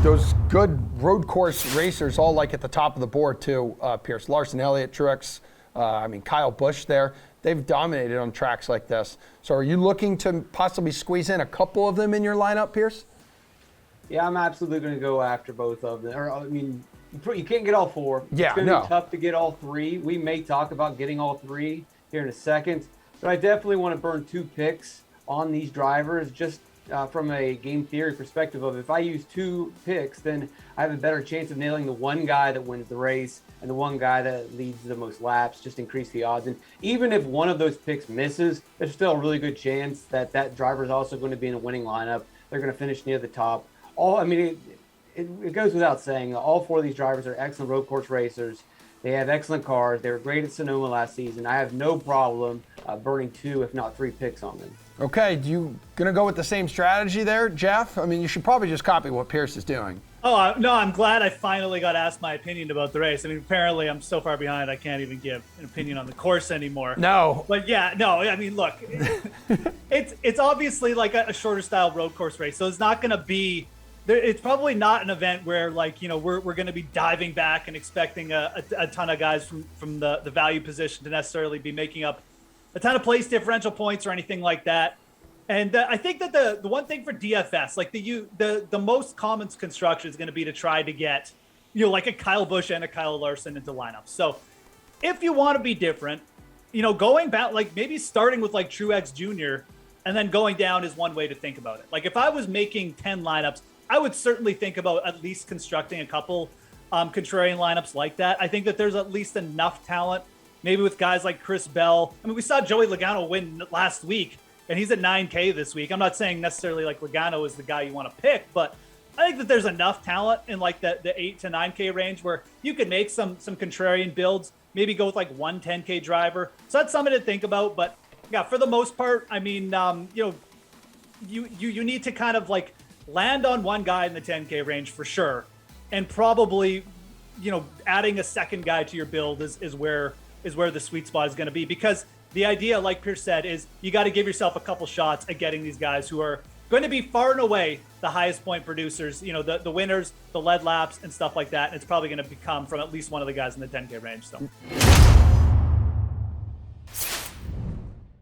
those good road course racers all like at the top of the board too. Pearce, Larson, Elliott, Truex, Kyle Busch there. They've dominated on tracks like this. So are you looking to possibly squeeze in a couple of them in your lineup, Pearce? Yeah, I'm absolutely going to go after both of them. Or, I mean, you can't get all four. Yeah, it's going to be tough to get all three. We may talk about getting all three here in a second. But I definitely want to burn 2 picks on these drivers just from a game theory perspective of if I use 2 picks, then I have a better chance of nailing the one guy that wins the race and the one guy that leads the most laps, just increase the odds. And even if one of those picks misses, there's still a really good chance that that driver is also going to be in a winning lineup. They're going to finish near the top. It goes without saying, all 4 of these drivers are excellent road course racers. They have excellent cars. They were great at Sonoma last season. I have no problem burning 2, if not 3 picks on them. Okay, you going to go with the same strategy there, Geoff? I mean, you should probably just copy what Pearce is doing. Oh, no, I'm glad I finally got asked my opinion about the race. I mean, apparently I'm so far behind I can't even give an opinion on the course anymore. No. But yeah, no, I mean, look, it's obviously like a shorter style road course race. So it's not going to be, it's probably not an event where like, you know, we're going to be diving back and expecting a ton of guys from the value position to necessarily be making up a ton of place differential points or anything like that. And I think that the one thing for DFS, like the most common construction is going to be to try to get, you know, like a Kyle Busch and a Kyle Larson into lineups. So if you want to be different, you know, going back, like maybe starting with like Truex Jr. and then going down is one way to think about it. Like if I was making 10 lineups, I would certainly think about at least constructing a couple contrarian lineups like that. I think that there's at least enough talent, maybe with guys like Chris Bell. I mean, we saw Joey Logano win last week, and he's at 9K this week. I'm not saying necessarily like Logano is the guy you want to pick, but I think that there's enough talent in like the 8 to 9K range where you could make some contrarian builds, maybe go with like one 10K driver. So that's something to think about. But yeah, for the most part, I mean, you know, you need to kind of like land on one guy in the 10K range for sure. And probably, you know, adding a second guy to your build is where the sweet spot is going to be, because the idea, like Pearce said, is you got to give yourself a couple shots at getting these guys who are going to be far and away the highest point producers, you know, the winners, the lead laps and stuff like that. And it's probably going to come from at least one of the guys in the 10K range. So.